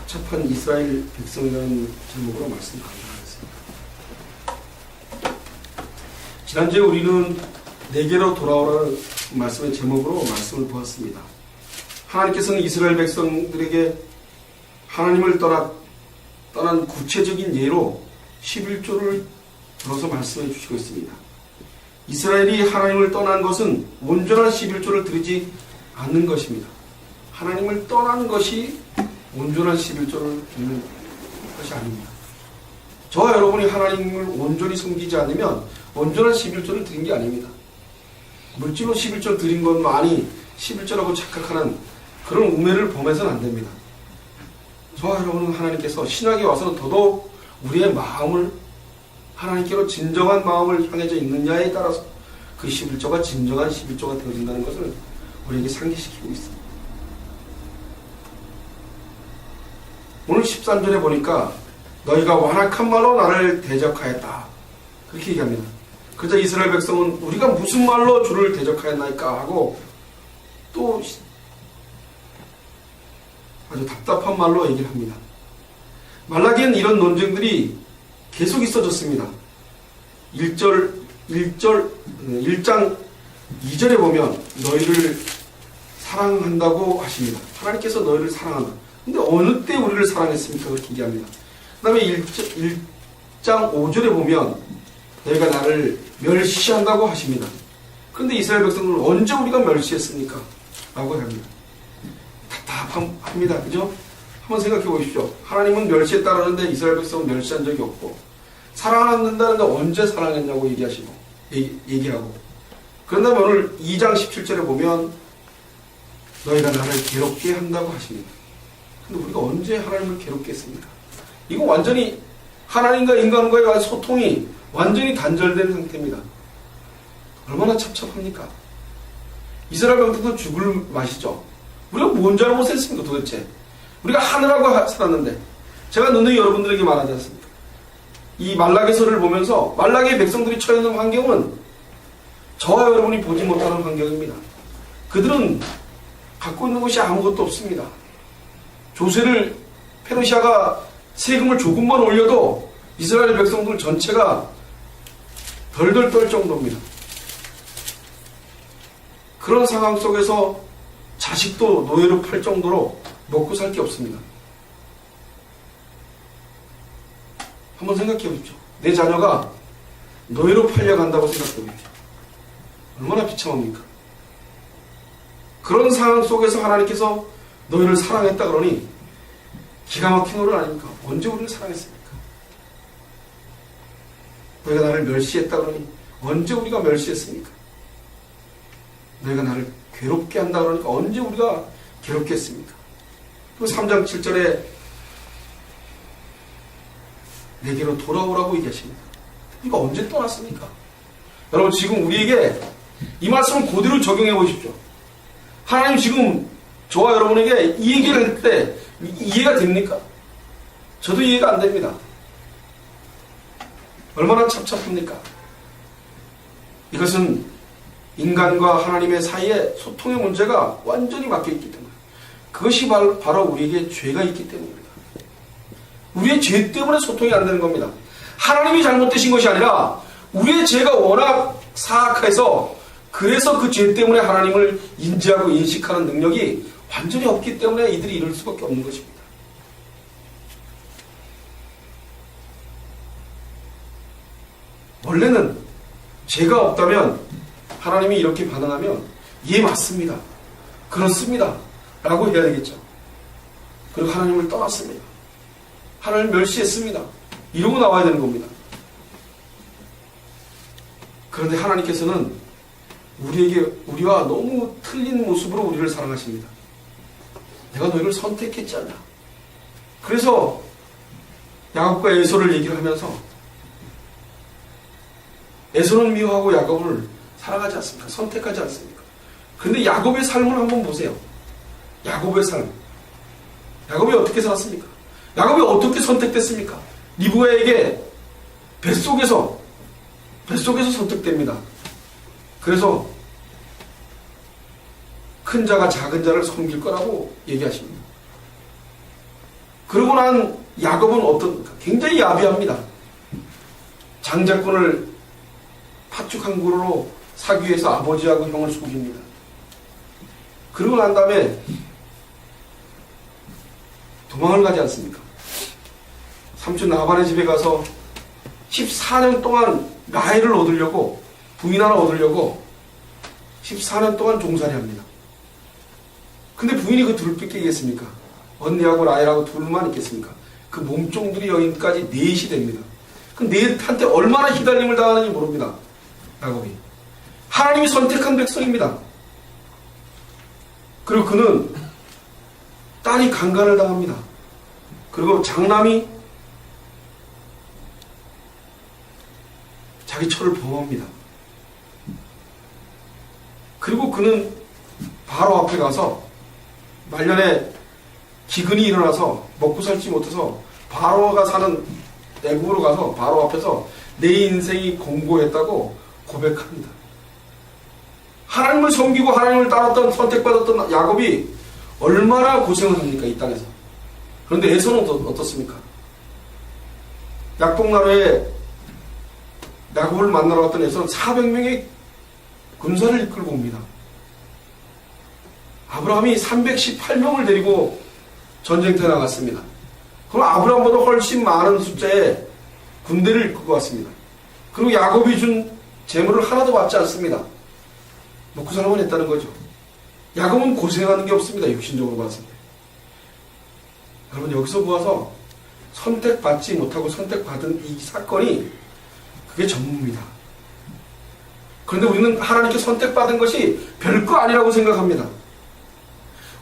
착한 이스라엘 백성이라는 제목으로 말씀 감사하겠습니다. 지난주에 우리는 내게로 돌아오라는 말씀의 제목으로 말씀을 보았습니다. 하나님께서는 이스라엘 백성들에게 하나님을 떠난 구체적인 예로 11조를 들어서 말씀해 주시고 있습니다. 이스라엘이 하나님을 떠난 것은 온전한 11조를 드리지 않는 것입니다. 하나님을 떠난 것이 온전한 11조를 드리는 것이 아닙니다. 저와 여러분이 하나님을 온전히 섬기지 않으면 온전한 11조를 드린 게 아닙니다. 물질로 11조를 드린 것만이 11조라고 착각하는 그런 우매를 범해서는 안 됩니다. 저와 여러분은 하나님께서 신약에 와서는 더더욱 우리의 마음을 하나님께로 진정한 마음을 향해져 있느냐에 따라서 그 11조가 진정한 11조가 되어진다는 것을 우리에게 상기시키고 있습니다. 오늘 13절에 보니까 너희가 완악한 말로 나를 대적하였다. 그렇게 얘기합니다. 그러자 이스라엘 백성은 우리가 무슨 말로 주를 대적하였나이까 하고 또 아주 답답한 말로 얘기를 합니다. 말라기에는 이런 논쟁들이 계속 있어졌습니다. 1장 2절에 보면 너희를 사랑한다고 하십니다. 하나님께서 너희를 사랑한다. 근데 어느 때 우리를 사랑했습니까? 그렇게 얘기합니다. 그 다음에 1장 5절에 보면 너희가 나를 멸시한다고 하십니다. 그런데 이스라엘 백성들은 언제 우리가 멸시했습니까? 라고 합니다. 답답합니다. 그죠? 한번 생각해 보십시오. 하나님은 멸시했다라는데 이스라엘 백성은 멸시한 적이 없고 사랑한다는데 언제 사랑했냐고 얘기하고 그런 다음에 오늘 2장 17절에 보면 너희가 나를 괴롭게 한다고 하십니다. 근데 우리가 언제 하나님을 괴롭게 했습니까? 이거 완전히 하나님과 인간과의 소통이 완전히 단절된 상태입니다. 얼마나 찹찹합니까? 이스라엘 백성도 죽을 맛이죠. 우리가 뭔 잘못했습니까 도대체? 우리가 하늘하고 살았는데 제가 누누이 여러분들에게 말하지 않습니까? 이 말라기서를 보면서 말라기의 백성들이 처해 있는 환경은 저와 여러분이 보지 못하는 환경입니다. 그들은 갖고 있는 것이 아무것도 없습니다. 조세를 페르시아가 세금을 조금만 올려도 이스라엘 백성들 전체가 덜덜 떨 정도입니다. 그런 상황 속에서 자식도 노예로 팔 정도로 먹고 살 게 없습니다. 한번 생각해 보십시오. 내 자녀가 노예로 팔려간다고 생각해 보십시오. 얼마나 비참합니까? 그런 상황 속에서 하나님께서 너희를 사랑했다 그러니 기가 막힌 노래 아닙니까? 언제 우리를 사랑했습니까? 너희가 나를 멸시했다 그러니 언제 우리가 멸시했습니까? 너희가 나를 괴롭게 한다 그러니까 언제 우리가 괴롭게 했습니까? 또 3장 7절에 내게로 돌아오라고 얘기하십니다. 이거 언제 떠났습니까? 여러분 지금 우리에게 이 말씀을 그대로 적용해 보십시오. 하나님 지금 저와 여러분에게 이 얘기를 할 때 이해가 됩니까? 저도 이해가 안 됩니다. 얼마나 찹찹합니까? 이것은 인간과 하나님의 사이에 소통의 문제가 완전히 막혀있기 때문에 그것이 바로 우리에게 죄가 있기 때문입니다. 우리의 죄 때문에 소통이 안 되는 겁니다. 하나님이 잘못되신 것이 아니라 우리의 죄가 워낙 사악해서 그래서 그 죄 때문에 하나님을 인지하고 인식하는 능력이 완전히 없기 때문에 이들이 이럴 수밖에 없는 것입니다. 원래는 죄가 없다면 하나님이 이렇게 반응하면 예 맞습니다. 그렇습니다. 라고 해야 되겠죠. 그리고 하나님을 떠났습니다. 하나님을 멸시했습니다. 이러고 나와야 되는 겁니다. 그런데 하나님께서는 우리와 너무 틀린 모습으로 우리를 사랑하십니다. 내가 너희를 선택했지 않냐. 그래서 야곱과 에서를 얘기를 하면서 에서는 미워하고 야곱을 사랑하지 않습니까? 선택하지 않습니까? 그런데 야곱의 삶을 한번 보세요. 야곱의 삶. 야곱이 어떻게 살았습니까? 야곱이 어떻게 선택됐습니까? 리브가에게 뱃속에서 선택됩니다. 그래서 큰 자가 작은 자를 섬길 거라고 얘기하십니다. 그러고 난 야곱은 어떻습니까? 굉장히 야비합니다. 장자권을 파축한 거로 사기 위해서 아버지하고 형을 속입니다. 그러고 난 다음에 도망을 가지 않습니까? 삼촌 라반의 집에 가서 14년 동안 라헬을 얻으려고, 부인 하나 얻으려고 14년 동안 종살이 합니다. 근데 부인이 그 둘을 뺏기겠습니까? 언니하고 라헬하고 둘만 있겠습니까? 그 몸종들이 여인까지 넷이 됩니다. 그 넷한테 얼마나 희달림을 당하는지 모릅니다. 야곱이. 하나님이 선택한 백성입니다. 그리고 그는 딸이 강간을 당합니다. 그리고 장남이 자기 처를 범합니다. 그리고 그는 바로 앞에 가서 말년에 기근이 일어나서 먹고 살지 못해서 바로가 사는 애국으로 가서 바로 앞에서 내 인생이 공고했다고 고백합니다. 하나님을 섬기고 하나님을 따랐던 선택받았던 야곱이 얼마나 고생을 합니까, 이 땅에서. 그런데 에서는 어떻습니까? 약복나루에 야곱을 만나러 갔던 에서는 400명의 군사를 이끌고 옵니다. 아브라함이 318명을 데리고 전쟁터에 나갔습니다. 그럼 아브라함보다 훨씬 많은 숫자의 군대를 이끌고 왔습니다. 그리고 야곱이 준 재물을 하나도 받지 않습니다. 먹고 살아만 했다는 거죠. 야곱은 고생하는 게 없습니다. 육신적으로 봤을 때. 여러분, 여기서 보아서 선택받지 못하고 선택받은 이 사건이 그게 전부입니다. 그런데 우리는 하나님께 선택받은 것이 별거 아니라고 생각합니다.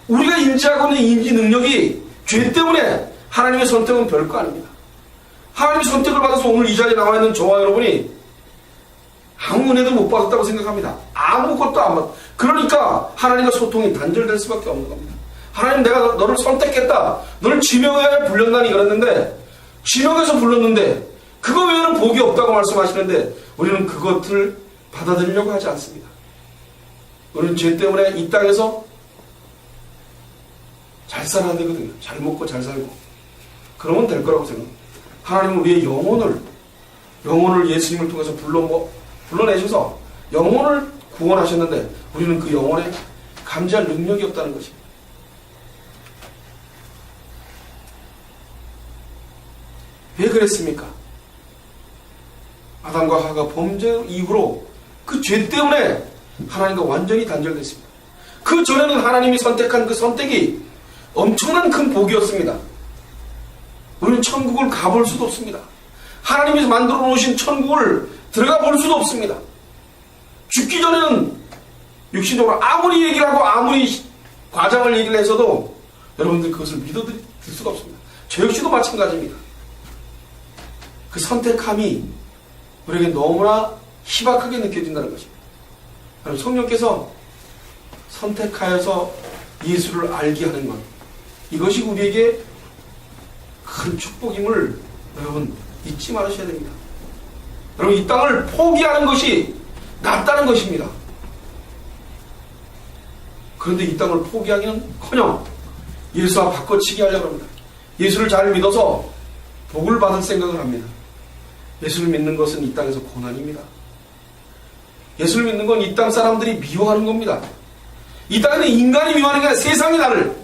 우리가 인지하고 있는 인지 능력이 죄 때문에 하나님의 선택은 별거 아닙니다. 하나님의 선택을 받아서 오늘 이 자리에 나와 있는 저와 여러분이 아무 은혜도 못 받았다고 생각합니다. 아무것도 안 받. 그러니까 하나님과 소통이 단절될 수밖에 없는 겁니다. 하나님, 내가 너를 선택했다. 너를 지명하여 불렀나니 그랬는데, 지명해서 불렀는데 그거 외에는 복이 없다고 말씀하시는데 우리는 그것을 받아들이려고 하지 않습니다. 우리는 죄 때문에 이 땅에서 잘 살아야 되거든요. 잘 먹고 잘 살고. 그러면 될 거라고 생각합니다. 하나님은 우리의 영혼을 예수님을 통해서 불러내셔서 영혼을 구원하셨는데 우리는 그 영혼에 감지할 능력이 없다는 것입니다. 왜 그랬습니까? 아담과 하와가 범죄 이후로 그 죄 때문에 하나님과 완전히 단절됐습니다. 그 전에는 하나님이 선택한 그 선택이 엄청난 큰 복이었습니다. 우리는 천국을 가볼 수도 없습니다. 하나님이 만들어 놓으신 천국을 들어가 볼 수도 없습니다. 죽기 전에는 육신적으로 아무리 얘기를 하고 아무리 과장을 얘기를 해서도 여러분들 그것을 믿어드릴 수가 없습니다. 저 역시도 마찬가지입니다. 그 선택함이 우리에게 너무나 희박하게 느껴진다는 것입니다. 여러분, 성령께서 선택하여서 예수를 알게 하는 것, 이것이 우리에게 큰 축복임을 여러분 잊지 말으셔야 됩니다. 여러분, 이 땅을 포기하는 것이 낫다는 것입니다. 그런데 이 땅을 포기하기는커녕 예수와 바꿔치기 하려고 합니다. 예수를 잘 믿어서 복을 받을 생각을 합니다. 예수를 믿는 것은 이 땅에서 고난입니다. 예수를 믿는 건 이 땅 사람들이 미워하는 겁니다. 이 땅에는 인간이 미워하는 게 아니라 세상이 나를,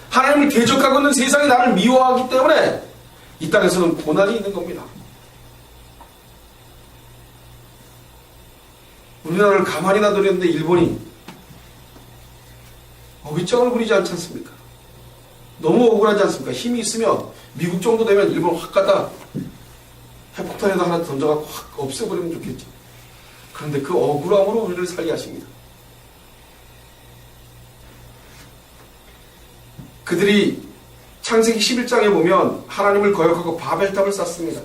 하나님을 대적하고 있는 세상이 나를 미워하기 때문에 이 땅에서는 고난이 있는 겁니다. 우리나라를 가만히 놔두려는데 일본이 어깃장을 부리지 않지 않습니까? 너무 억울하지 않습니까? 힘이 있으면 미국 정도 되면 일본 확 갖다 핵폭탄에다 하나 던져갖고 확 없애버리면 좋겠죠. 그런데 그 억울함으로 우리를 살게 하십니다. 그들이 창세기 11장에 보면 하나님을 거역하고 바벨탑을 쌓습니다.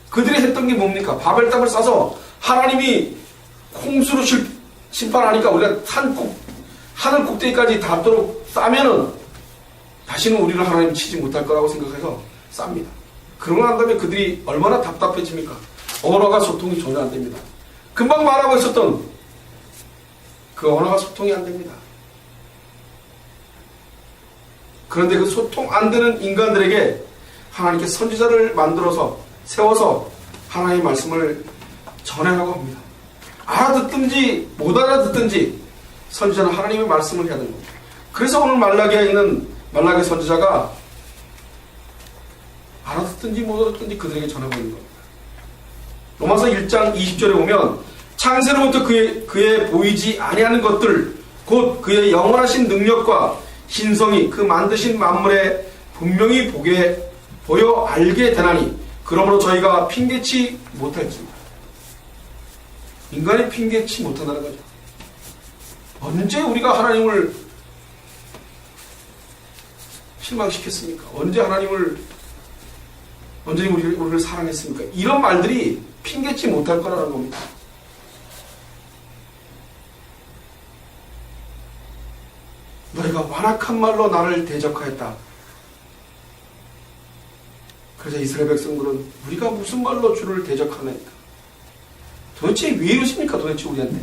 그들이 했던 게 뭡니까? 바벨탑을 쌓아서 하나님이 홍수로 심판하니까 우리가 하늘 꼭대기까지 닿도록 싸면은 다시는 우리를 하나님 치지 못할 거라고 생각해서 쌉니다. 그러고 난 다음에 그들이 얼마나 답답해집니까? 언어가 소통이 전혀 안 됩니다. 금방 말하고 있었던 그 언어가 소통이 안 됩니다. 그런데 그 소통 안 되는 인간들에게 하나님께 선지자를 만들어서 세워서 하나님의 말씀을 전하라고 합니다. 알아듣든지 못 알아듣든지 선지자는 하나님의 말씀을 해야 되는 겁니다. 그래서 오늘 말라기에 있는 말라기 선지자가 알아듣든지 못 알아듣든지 그들에게 전하고 있는 겁니다. 로마서 1장 20절에 보면 창세로부터 그의 보이지 아니하는 것들 곧 그의 영원하신 능력과 신성이 그 만드신 만물에 분명히 보여 알게 되나니 그러므로 저희가 핑계치 못할지니라. 인간이 핑계치 못한다는 거죠. 언제 우리가 하나님을 실망시켰습니까? 언제 우리를 사랑했습니까? 이런 말들이 핑계치 못할 거라는 겁니다. 너희가 완악한 말로 나를 대적하였다. 그래서 이스라엘 백성들은 우리가 무슨 말로 주를 대적하나이까? 도대체 왜 이러십니까? 도대체 우리한테.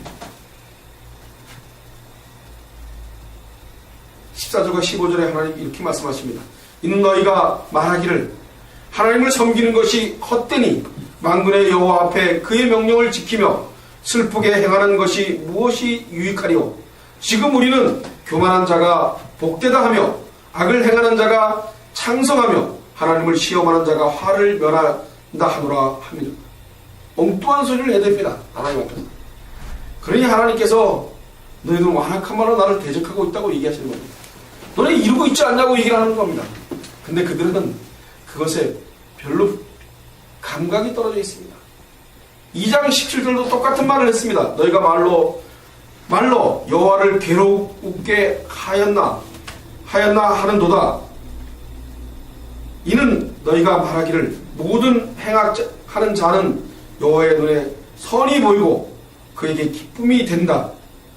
14절과 15절에 하나님 이렇게 말씀하십니다. 이는 너희가 말하기를 하나님을 섬기는 것이 헛되니 만군의 여호와 앞에 그의 명령을 지키며 슬프게 행하는 것이 무엇이 유익하리오? 지금 우리는 교만한 자가 복되다 하며 악을 행하는 자가 창성하며 하나님을 시험하는 자가 화를 면한다 하노라 하며 엉뚱한 소리를 해댑니다. 하나님 앞에서. 그러니 하나님께서 너희들은 완악한 말로 나를 대적하고 있다고 얘기하시는 겁니다. 너네 이루고 있지 않냐고 얘기를 하는 겁니다. 근데 그들은 그것에 별로 감각이 떨어져 있습니다. 2장 17절도 똑같은 말을 했습니다. 너희가 말로 여호와를 괴롭게 하였나 하는도다. 이는 너희가 말하기를 모든 행하는 자는 여호와의 눈에 선이 보이고 그에게 기쁨이 된다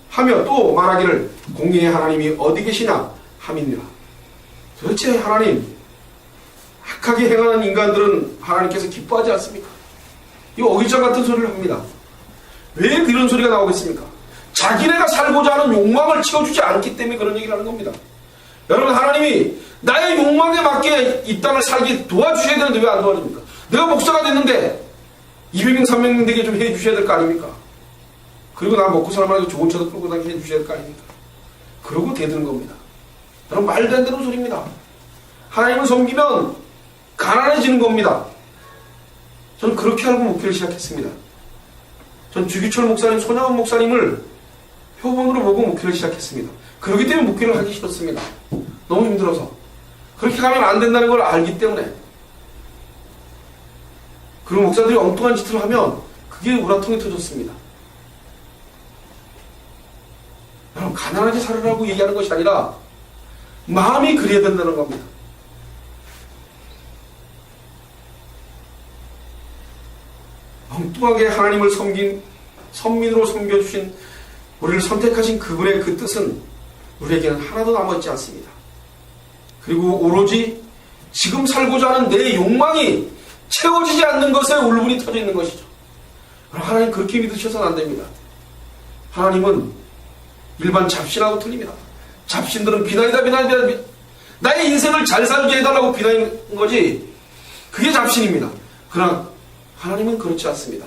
하며 또 말하기를 공의의 하나님이 어디 계시냐 함이니라. 도대체 하나님 악하게 행하는 인간들은 하나님께서 기뻐하지 않습니까? 이 어기장 같은 소리를 합니다. 왜 이런 소리가 나오겠습니까? 자기네가 살고자 하는 욕망을 채워주지 않기 때문에 그런 얘기를 하는 겁니다. 여러분, 하나님이 나의 욕망에 맞게 이 땅을 살게 도와주셔야 되는데 왜 안 도와줍니까? 내가 목사가 됐는데 200명 300명 되게 좀 해주셔야 될 거 아닙니까? 그리고 나 먹고 살만하게 좋은 차도 끌고 다니게 해주셔야 될 거 아닙니까? 그러고 대드는 겁니다. 여러분, 말도 안 되는 소리입니다. 하나님을 섬기면 가난해지는 겁니다. 저는 그렇게 알고 목회를 시작했습니다. 전 주기철 목사님, 손양원 목사님을 표본으로 보고 목회를 시작했습니다. 그렇기 때문에 목회를 하기 싫었습니다. 너무 힘들어서. 그렇게 가면 안 된다는 걸 알기 때문에. 그리고 목사들이 엉뚱한 짓을 하면 그게 우라통이 터졌습니다. 여러분, 가난하게 살으라고 얘기하는 것이 아니라 마음이 그래야 된다는 겁니다. 엉뚱하게 하나님을 선민으로 섬겨주신 우리를 선택하신 그분의 그 뜻은 우리에게는 하나도 남아있지 않습니다. 그리고 오로지 지금 살고자 하는 내 욕망이 채워지지 않는 것에 울분이 터져 있는 것이죠. 하나님 그렇게 믿으셔서는 안 됩니다. 하나님은 일반 잡신하고 틀립니다. 잡신들은 비난이다. 나의 인생을 잘 살게 해달라고 비난하는 거지. 그게 잡신입니다. 그러나 하나님은 그렇지 않습니다.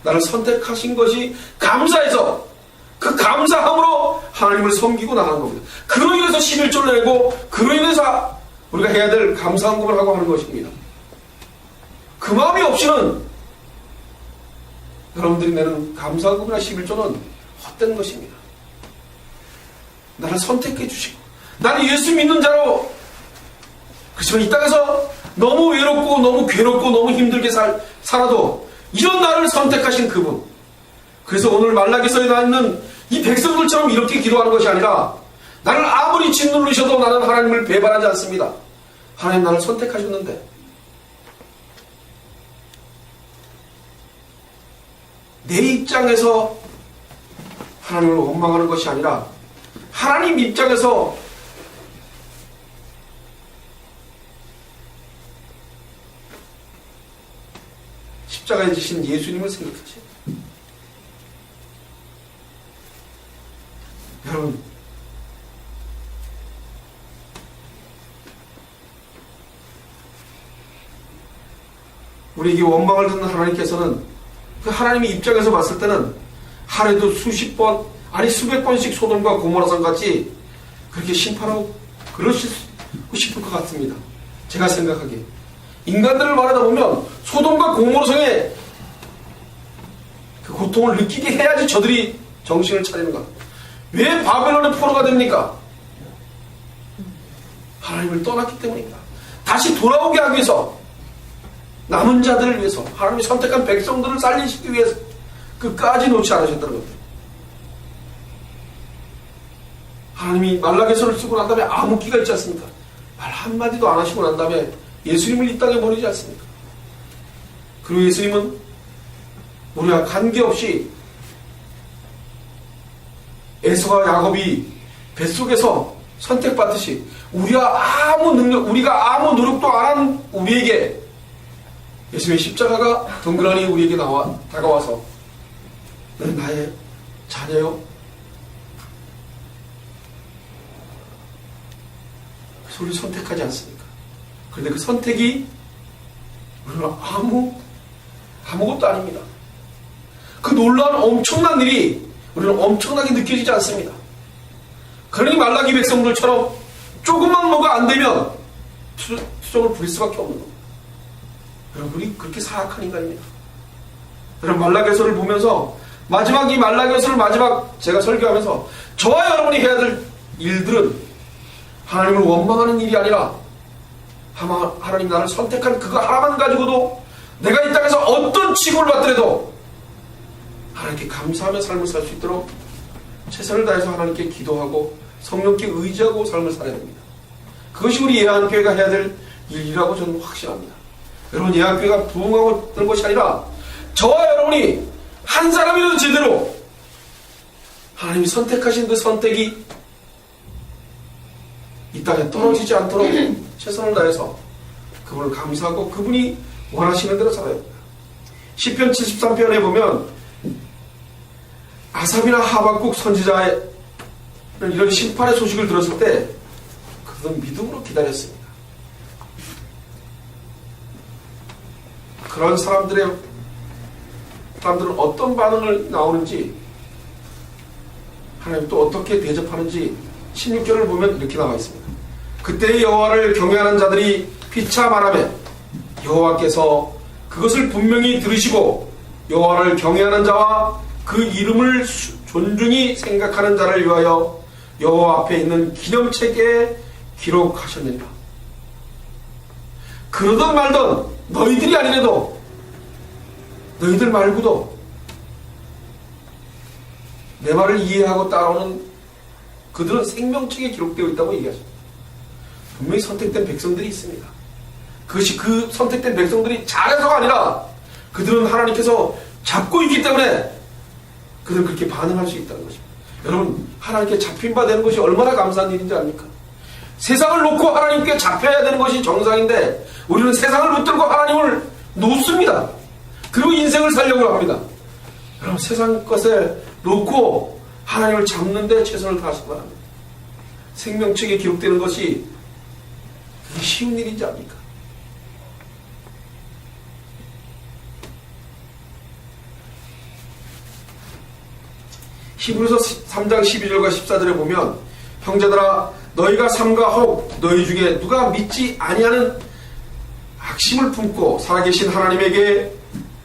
나를 선택하신 것이 감사해서 그 감사함으로 하나님을 섬기고 나가는 겁니다. 그로 인해서 11조를 내고 그로 인해서 우리가 해야 될 감사헌금을 하고 하는 것입니다. 그 마음이 없이는 여러분들이 내는 감사헌금이나 11조는 헛된 것입니다. 나를 선택해 주시고 나는 예수 믿는 자로, 그렇지만 이 땅에서 너무 외롭고 너무 괴롭고 너무 힘들게 살아도 이런 나를 선택하신 그분. 그래서 오늘 말라기서에 나와 있는 이 백성들처럼 이렇게 기도하는 것이 아니라 나를 아무리 짓누르셔도 나는 하나님을 배반하지 않습니다. 하나님 나를 선택하셨는데 내 입장에서 하나님을 원망하는 것이 아니라 하나님 입장에서 십자가에 지신 예수님을 생각하세요. 여러분, 우리에게 원망을 듣는 하나님께서는 그 하나님의 입장에서 봤을 때는 하루에도 수십 번, 아니 수백 번씩 소돔과 고모라산 같이 그렇게 심판하고 그러시고 싶을 것 같습니다. 제가 생각하기에 인간들을 말하다 보면 소돔과 고모라산의 그 고통을 느끼게 해야지 저들이 정신을 차리는 것. 왜 바벨론의 포로가 됩니까? 하나님을 떠났기 때문입니다. 다시 돌아오게 하기 위해서, 남은 자들을 위해서, 하나님이 선택한 백성들을 살리시기 위해서 끝까지 놓지 않으셨다는 겁니다. 하나님이 말라기서를 쓰고 난 다음에 암흑기가 있지 않습니까? 말 한마디도 안 하시고 난 다음에 예수님을 이 땅에 보내지 않습니까? 그리고 예수님은 우리와 관계없이 에서와 야곱이 뱃속에서 선택받듯이 우리가 아무 노력도 안 한 우리에게 예수님의 십자가가 덩그러니 우리에게 다가와서 너는 나의 자녀요. 그래서 우리를 선택하지 않습니까? 그런데 그 선택이 우리는 아무것도 아닙니다. 그 놀라운 엄청난 일이 우리는 엄청나게 느껴지지 않습니다. 그러니 말라기 백성들처럼 조금만 뭐가 안 되면 투정을 부릴 수밖에 없는 겁니다. 여러분, 우리 그렇게 사악한 인간입니다. 여러분, 말라기서를 보면서 이 말라기서를 마지막 제가 설교하면서 저와 여러분이 해야 될 일들은 하나님을 원망하는 일이 아니라 하나님 나를 선택한 그거 하나만 가지고도 내가 이 땅에서 어떤 취급을 받더라도 하나님께 감사하며 삶을 살 수 있도록 최선을 다해서 하나님께 기도하고 성령께 의지하고 삶을 살아야 됩니다. 그것이 우리 예한교회가 해야 될 일이라고 저는 확신합니다. 여러분, 예한교회가 부흥하고 있는 것이 아니라 저와 여러분이 한 사람이라도 제대로 하나님이 선택하신 그 선택이 이 땅에 떨어지지 않도록 최선을 다해서 그분을 감사하고 그분이 원하시는 대로 살아야 됩니다. 시편 73편에 보면 아삽이나 하박국 선지자의 이런 심판의 소식을 들었을 때 그들은 믿음으로 기다렸습니다. 그런 사람들은 어떤 반응을 나오는지 하나님 또 어떻게 대접하는지 16절을 보면 이렇게 나와 있습니다. 그때 여호와를 경외하는 자들이 피차 말하며 여호와께서 그것을 분명히 들으시고 여호와를 경외하는 자와 그 이름을 존중히 생각하는 자를 위하여 여호와 앞에 있는 기념책에 기록하셨느니라. 그러던 말던 너희들이 아니래도 너희들 말고도 내 말을 이해하고 따라오는 그들은 생명책에 기록되어 있다고 얘기하십니다. 분명히 선택된 백성들이 있습니다. 그것이 그 선택된 백성들이 잘해서가 아니라 그들은 하나님께서 잡고 있기 때문에 그들은 그렇게 반응할 수 있다는 것입니다. 여러분, 하나님께 잡힌 바 되는 것이 얼마나 감사한 일인지 압니까? 세상을 놓고 하나님께 잡혀야 되는 것이 정상인데 우리는 세상을 붙들고 하나님을 놓습니다. 그리고 인생을 살려고 합니다. 여러분, 세상 것에 놓고 하나님을 잡는 데 최선을 다하시기 바랍니다. 생명책에 기록되는 것이 그게 쉬운 일인지 압니까? 히브리서 3장 12절과 14절에 보면 형제들아 너희가 삼가 혹 너희 중에 누가 믿지 아니하는 악심을 품고 살아계신 하나님에게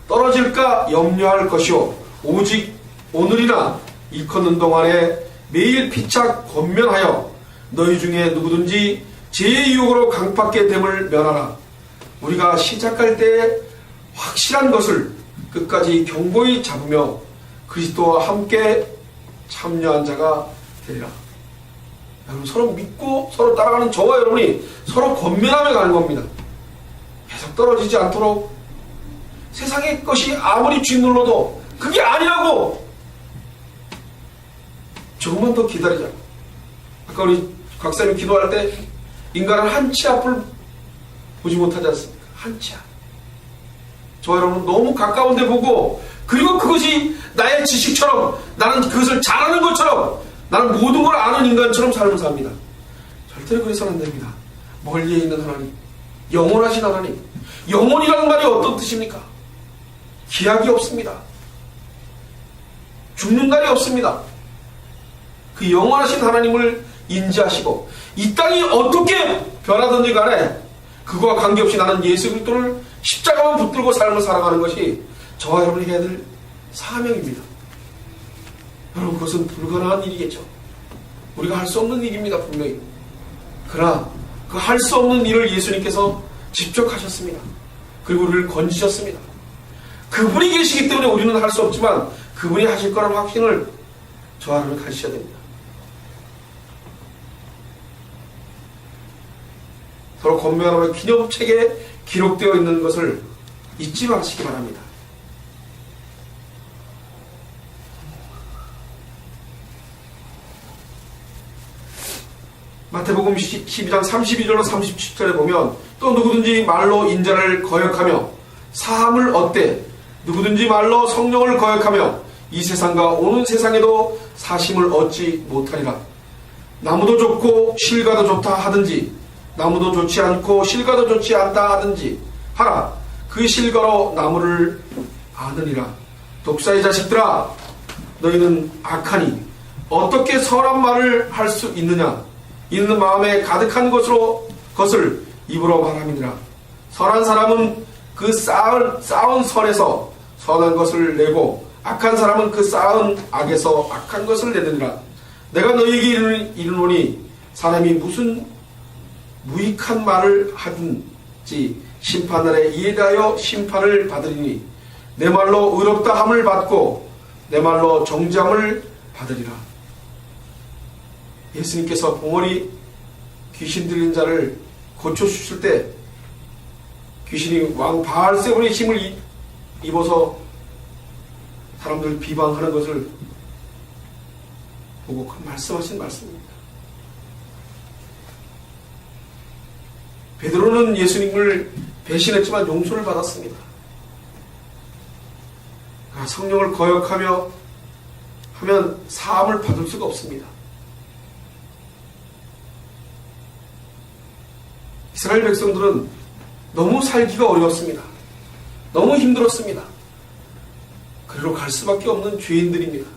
떨어질까 염려할 것이요 오직 오늘이나 일컫는 동안에 매일 피착 권면하여 너희 중에 누구든지 죄의 유혹으로 강팍게 됨을 면하라. 우리가 시작할 때 확실한 것을 끝까지 견고히 잡으며 그리스도와 함께 참여한 자가 되리라. 여러분, 서로 믿고 서로 따라가는 저와 여러분이 서로 권면하며 가는 겁니다. 계속 떨어지지 않도록 세상의 것이 아무리 쥐눌러도 그게 아니라고 조금만 더 기다리자. 아까 우리 곽사님 기도할 때 인간은 한 치 앞을 보지 못하지 않습니까? 한 치 앞. 저와 여러분 너무 가까운데 보고 그리고 그것이 나의 지식처럼 나는 그것을 잘하는 것처럼 나는 모든 걸 아는 인간처럼 삶을 삽니다. 절대로 그래서는 안 됩니다. 멀리에 있는 하나님, 영원하신 하나님, 영혼이라는 말이 어떤 뜻입니까? 기약이 없습니다. 죽는 날이 없습니다. 그 영원하신 하나님을 인지하시고 이 땅이 어떻게 변하든지 간에 그거와 관계없이 나는 예수 그리스도를 십자가만 붙들고 삶을 살아가는 것이 저와 여러분이 해야 될 사명입니다. 여러분, 그것은 불가능한 일이겠죠. 우리가 할 수 없는 일입니다, 분명히. 그러나 그 할 수 없는 일을 예수님께서 직접 하셨습니다. 그리고 우리를 건지셨습니다. 그분이 계시기 때문에 우리는 할 수 없지만 그분이 하실 거라는 확신을 저와 여러분 가지셔야 됩니다. 서로 건면하며 기념책에 기록되어 있는 것을 잊지 마시기 바랍니다. 마태복음 12장 32절로 37절에 보면 또 누구든지 말로 인자를 거역하며 사함을 얻되 누구든지 말로 성령을 거역하며 이 세상과 오는 세상에도 사심을 얻지 못하리라. 나무도 좋고 실과도 좋다 하든지 나무도 좋지 않고 실과도 좋지 않다 하든지 하라. 그 실과로 나무를 아느니라. 독사의 자식들아, 너희는 악하니 어떻게 선한 말을 할 수 있느냐. 있는 마음에 가득한 것을 입으로 말함이니라. 선한 사람은 그 쌓은 선에서 선한 것을 내고 악한 사람은 그 쌓은 악에서 악한 것을 내느니라. 내가 너희에게 이르노니 사람이 무슨 무익한 말을 하든지 심판날에 이에 대하여 심판을 받으리니 내 말로 의롭다 함을 받고 내 말로 정죄함을 받으리라. 예수님께서 봉어리 귀신 들린 자를 고쳐주실 때 귀신이 왕 바알세불의 힘을 입어서 사람들 비방하는 것을 보고 그 말씀하신 말씀입니다. 베드로는 예수님을 배신했지만 용서를 받았습니다. 성령을 거역하며 하면 사함을 받을 수가 없습니다. 이스라엘 백성들은 너무 살기가 어려웠습니다. 너무 힘들었습니다. 그리로 갈 수밖에 없는 죄인들입니다.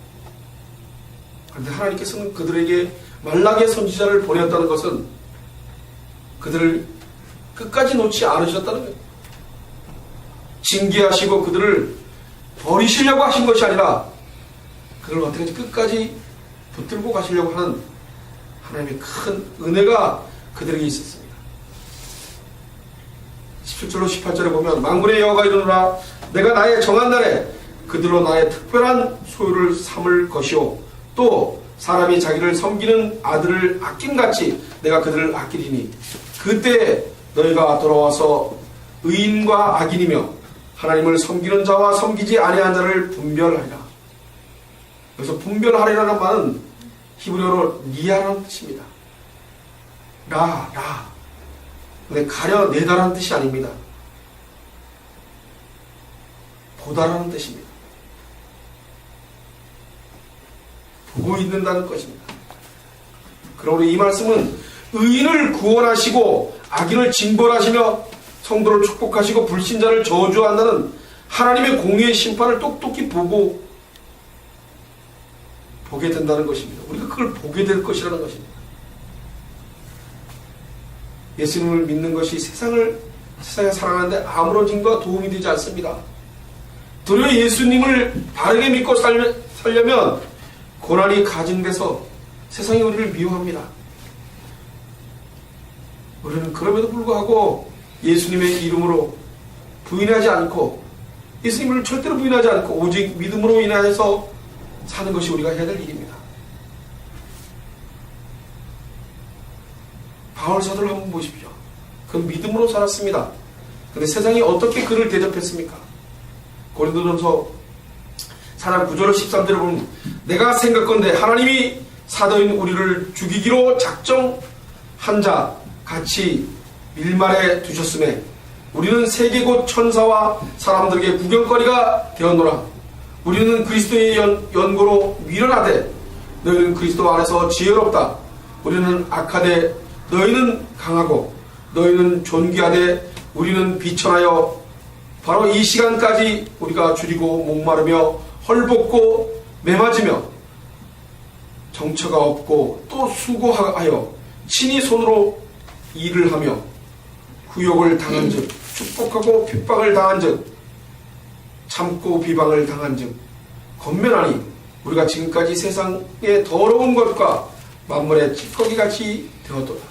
그런데 하나님께서는 그들에게 말라기의 선지자를 보냈다는 것은 그들을 끝까지 놓지 않으셨다는 거예요. 징계하시고 그들을 버리시려고 하신 것이 아니라 그들을 어떻게 끝까지 붙들고 가시려고 하는 하나님의 큰 은혜가 그들에게 있었습니다. 17절로 18절에 보면 만군의 여호와가 이르노라. 내가 나의 정한 날에 그들로 나의 특별한 소유를 삼을 것이요 또 사람이 자기를 섬기는 아들을 아낌같이 내가 그들을 아끼리니 그때 너희가 돌아와서 의인과 악인이며 하나님을 섬기는 자와 섬기지 아니한 자를 분별하리라. 그래서 분별하리라는 말은 히브리어로 리아라는 뜻입니다. 라. 근데 가려내다라는 뜻이 아닙니다. 보다라는 뜻입니다. 보고 있는다는 것입니다. 그러므로 이 말씀은 의인을 구원하시고 악인을 징벌하시며 성도를 축복하시고 불신자를 저주한다는 하나님의 공의의 심판을 똑똑히 보게 된다는 것입니다. 우리가 그걸 보게 될 것이라는 것입니다. 예수님을 믿는 것이 세상을 사랑하는데 아무런 힘과 도움이 되지 않습니다. 도리어 예수님을 바르게 믿고 살려면 고난이 가증돼서 세상이 우리를 미워합니다. 우리는 그럼에도 불구하고 예수님의 이름으로 부인하지 않고 예수님을 절대로 부인하지 않고 오직 믿음으로 인하여서 사는 것이 우리가 해야 될 일입니다. 바울 사도를 한번 보십시오. 그는 믿음으로 살았습니다. 그런데 세상이 어떻게 그를 대접했습니까? 고린도전서 4장 9절 13절을 보면 내가 생각건대 하나님이 사도인 우리를 죽이기로 작정한 자 같이 밀말해 두셨음에 우리는 세계 곳 천사와 사람들에게 구경거리가 되었노라. 우리는 그리스도의 연고로 미련하되 너희는 그리스도 안에서 지혜롭다. 우리는 악하되 너희는 강하고 너희는 존귀하되 우리는 비천하여 바로 이 시간까지 우리가 줄이고 목마르며 헐벗고 매맞으며 정처가 없고 또 수고하여 친히 손으로 일을 하며 구욕을 당한 즉 축복하고 핍박을 당한 즉 참고 비방을 당한 즉 권면하니 우리가 지금까지 세상의 더러운 것과 만물의 찌꺼기같이 되었도다.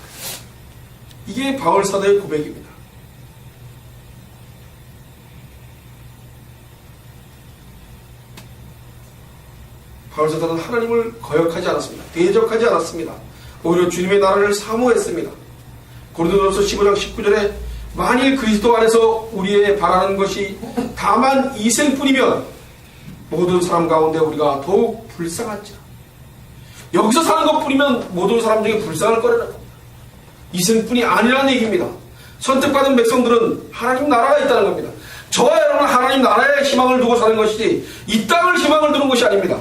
이게 바울 사도의 고백입니다. 바울 사도는 하나님을 거역하지 않았습니다. 대적하지 않았습니다. 오히려 주님의 나라를 사모했습니다. 고린도전서 15장 19절에 만일 그리스도 안에서 우리의 바라는 것이 다만 이생뿐이면 모든 사람 가운데 우리가 더욱 불쌍하지라. 여기서 사는 것뿐이면 모든 사람 중에 불쌍할 거라는 겁니다. 이생뿐이 아니라는 얘기입니다. 선택받은 백성들은 하나님 나라가 있다는 겁니다. 저와 여러분은 하나님 나라에 희망을 두고 사는 것이지 이 땅을 희망을 두는 것이 아닙니다.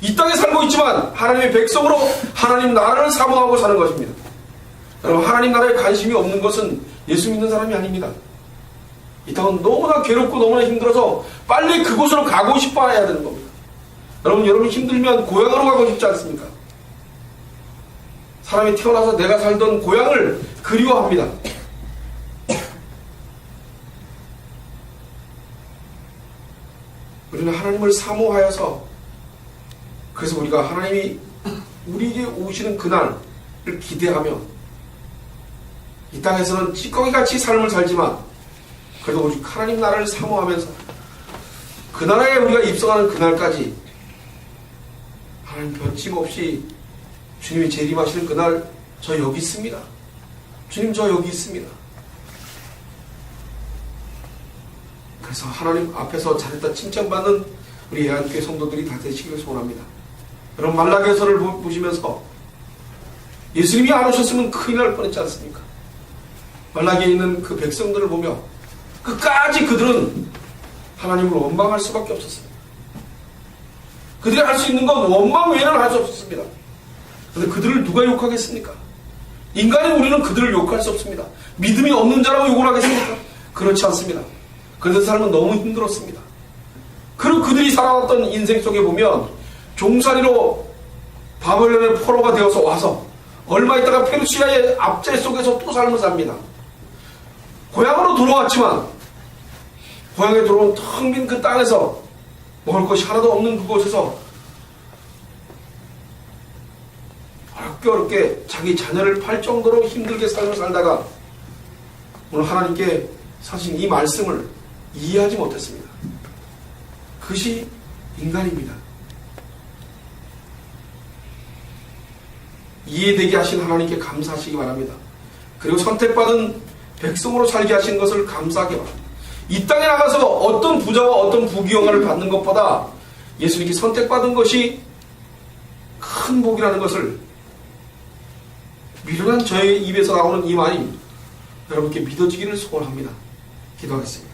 이 땅에 살고 있지만 하나님의 백성으로 하나님 나라를 사모하고 사는 것입니다. 여러분, 하나님 나라에 관심이 없는 것은 예수 믿는 사람이 아닙니다. 이 땅은 너무나 괴롭고 너무나 힘들어서 빨리 그곳으로 가고 싶어 해야 되는 겁니다. 여러분 힘들면 고향으로 가고 싶지 않습니까? 사람이 태어나서 내가 살던 고향을 그리워합니다. 우리는 하나님을 사모하여서 그래서 우리가 하나님이 우리에게 오시는 그날을 기대하며 이 땅에서는 찌꺼기같이 삶을 살지만 그래도 오직 하나님 나라를 사모하면서 그 나라에 우리가 입성하는 그날까지 하나님 변침없이 주님이 재림하시는 그날 저 여기 있습니다. 주님 저 여기 있습니다. 그래서 하나님 앞에서 잘했다 칭찬받는 우리 예한교회 성도들이 다 되시기를 소원합니다. 여러분 말라기서를 보시면서 예수님이 안 오셨으면 큰일 날 뻔했지 않습니까? 말라기에 있는 그 백성들을 보며 끝까지 그들은 하나님을 원망할 수밖에 없었습니다. 그들이 할 수 있는 건 원망 외에는 할 수 없었습니다. 그런데 그들을 누가 욕하겠습니까? 인간인 우리는 그들을 욕할 수 없습니다. 믿음이 없는 자라고 욕을 하겠습니까? 그렇지 않습니다. 그들 삶은 너무 힘들었습니다. 그리고 그들이 살아왔던 인생 속에 보면 종살이로 바벨론의 포로가 되어서 와서 얼마 있다가 페르시아의 압제 속에서 또 삶을 삽니다. 고향으로 돌아왔지만 고향에 들어온 텅 빈 그 땅에서 먹을 것이 하나도 없는 그곳에서 어렵게 자기 자녀를 팔 정도로 힘들게 삶을 살다가 오늘 하나님께 사실 이 말씀을 이해하지 못했습니다. 그것이 인간입니다. 이해되게 하신 하나님께 감사하시기 바랍니다. 그리고 선택받은 백성으로 살게 하신 것을 감사하게 바랍니다. 이 땅에 나가서 어떤 부자와 어떤 부귀영화를 받는 것보다 예수님께 선택받은 것이 큰 복이라는 것을 미련한 저의 입에서 나오는 이 말이 여러분께 믿어지기를 소원합니다. 기도하겠습니다.